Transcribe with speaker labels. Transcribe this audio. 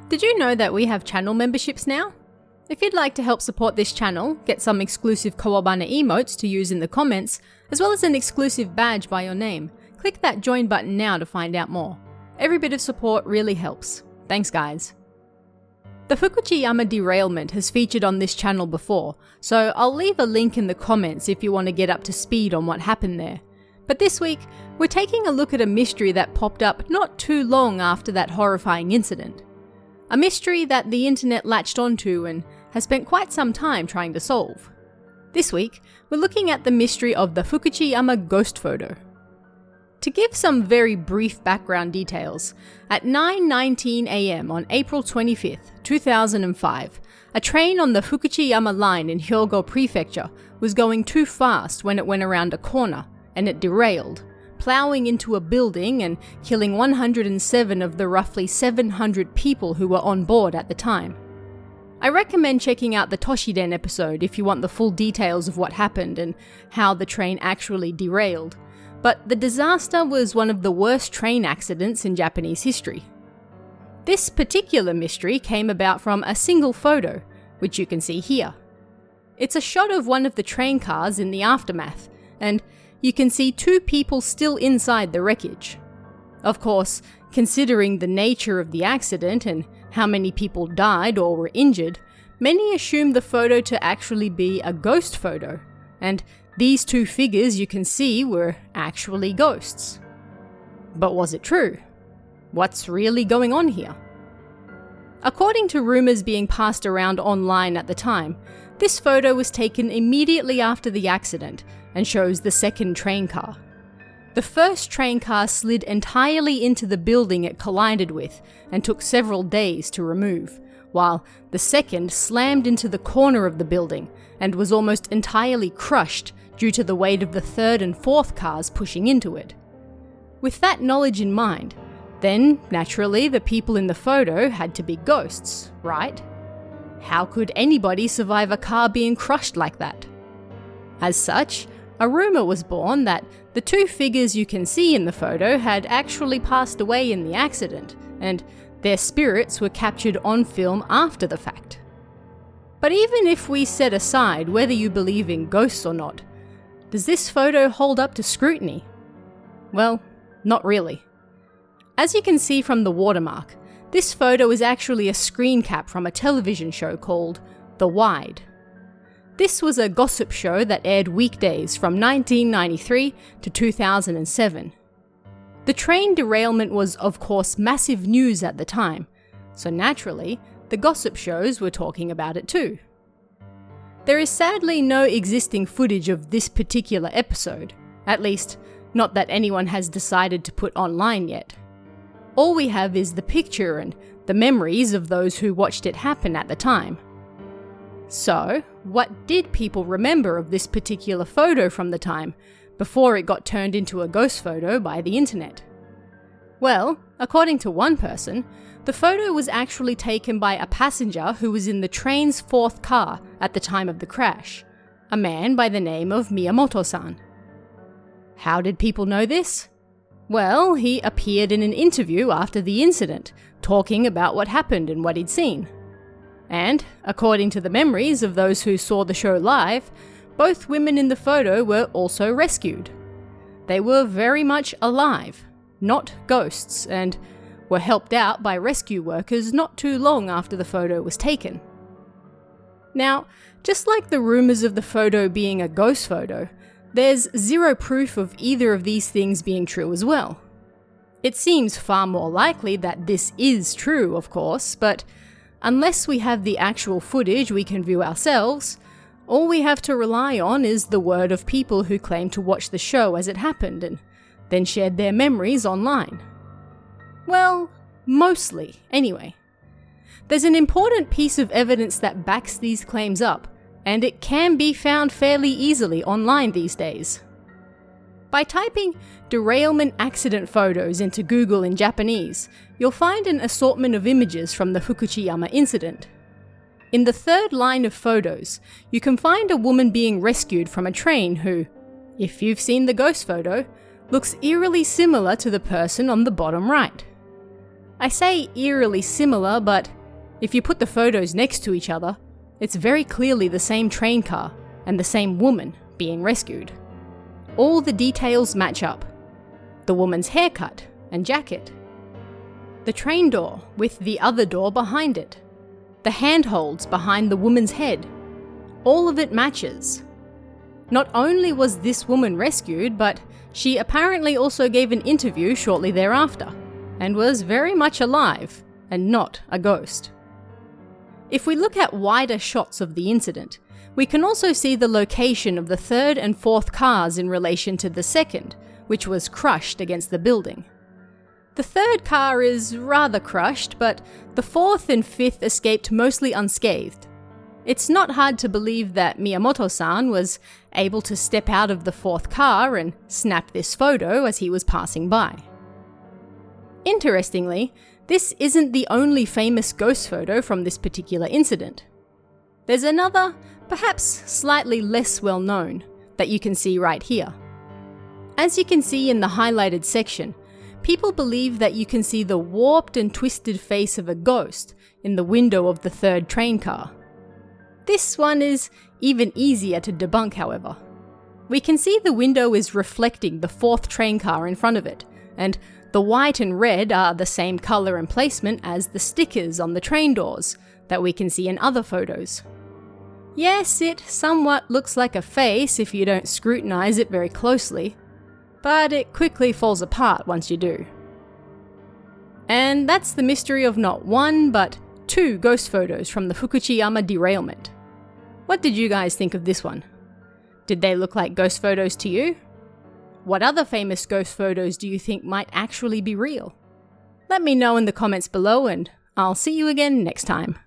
Speaker 1: Did you know that we have channel memberships now? If you'd like to help support this channel, get some exclusive Kawabana emotes to use in the comments, as well as an exclusive badge by your name, click that join button now to find out more. Every bit of support really helps. Thanks guys. The Fukuchiyama derailment has featured on this channel before, so I'll leave a link in the comments if you want to get up to speed on what happened there. But this week, we're taking a look at a mystery that popped up not too long after that horrifying incident. A mystery that the internet latched onto and has spent quite some time trying to solve. This week, we're looking at the mystery of the Fukuchiyama ghost photo. To give some very brief background details, at 9:19 AM on April 25th, 2005, a train on the Fukuchiyama line in Hyogo Prefecture was going too fast when it went around a corner, and it derailed, ploughing into a building and killing 107 of the roughly 700 people who were on board at the time. I recommend checking out the Toshiden episode if you want the full details of what happened and how the train actually derailed, but the disaster was one of the worst train accidents in Japanese history. This particular mystery came about from a single photo, which you can see here. It's a shot of one of the train cars in the aftermath, and you can see two people still inside the wreckage. Of course, considering the nature of the accident and how many people died or were injured, many assumed the photo to actually be a ghost photo, and these two figures you can see were actually ghosts. But was it true? What's really going on here? According to rumours being passed around online at the time, this photo was taken immediately after the accident and shows the second train car. The first train car slid entirely into the building it collided with and took several days to remove, while the second slammed into the corner of the building and was almost entirely crushed due to the weight of the third and fourth cars pushing into it. With that knowledge in mind, then naturally the people in the photo had to be ghosts, right? How could anybody survive a car being crushed like that? As such, a rumour was born that the two figures you can see in the photo had actually passed away in the accident, and their spirits were captured on film after the fact. But even if we set aside whether you believe in ghosts or not, does this photo hold up to scrutiny? Well, not really. As you can see from the watermark, this photo is actually a screen cap from a television show called The Wide. This was a gossip show that aired weekdays from 1993 to 2007. The train derailment was, of course, massive news at the time, so naturally, the gossip shows were talking about it too. There is sadly no existing footage of this particular episode, at least not that anyone has decided to put online yet. All we have is the picture and the memories of those who watched it happen at the time. So, what did people remember of this particular photo from the time, before it got turned into a ghost photo by the internet? Well, according to one person, the photo was actually taken by a passenger who was in the train's fourth car at the time of the crash, a man by the name of Miyamoto-san. How did people know this? Well, he appeared in an interview after the incident, talking about what happened and what he'd seen. And, according to the memories of those who saw the show live, both women in the photo were also rescued. They were very much alive, not ghosts, and were helped out by rescue workers not too long after the photo was taken. Now, just like the rumours of the photo being a ghost photo, there's zero proof of either of these things being true as well. It seems far more likely that this is true, of course, but unless we have the actual footage we can view ourselves, all we have to rely on is the word of people who claim to watch the show as it happened and then shared their memories online. Well, mostly, anyway. There's an important piece of evidence that backs these claims up, and it can be found fairly easily online these days. By typing derailment accident photos into Google in Japanese, you'll find an assortment of images from the Fukuchiyama incident. In the third line of photos, you can find a woman being rescued from a train who, if you've seen the ghost photo, looks eerily similar to the person on the bottom right. I say eerily similar, but If you put the photos next to each other, it's very clearly the same train car and the same woman being rescued. All the details match up. The woman's haircut and jacket. The train door with the other door behind it. The handholds behind the woman's head. All of it matches. Not only was this woman rescued, but she apparently also gave an interview shortly thereafter, and was very much alive, and not a ghost. If we look at wider shots of the incident, we can also see the location of the third and fourth cars in relation to the second, which was crushed against the building. The third car is rather crushed, but the fourth and fifth escaped mostly unscathed. It's not hard to believe that Miyamoto-san was able to step out of the fourth car and snap this photo as he was passing by. Interestingly, this isn't the only famous ghost photo from this particular incident. There's another, perhaps slightly less well known, that you can see right here. As you can see in the highlighted section, people believe that you can see the warped and twisted face of a ghost in the window of the third train car. This one is even easier to debunk, however. We can see the window is reflecting the fourth train car in front of it, and the white and red are the same color and placement as the stickers on the train doors that we can see in other photos. Yes, it somewhat looks like a face if you don't scrutinize it very closely, but it quickly falls apart once you do. And that's the mystery of not one, but two ghost photos from the Fukuchiyama derailment. What did you guys think of this one? Did they look like ghost photos to you? What other famous ghost photos do you think might actually be real? Let me know in the comments below, and I'll see you again next time.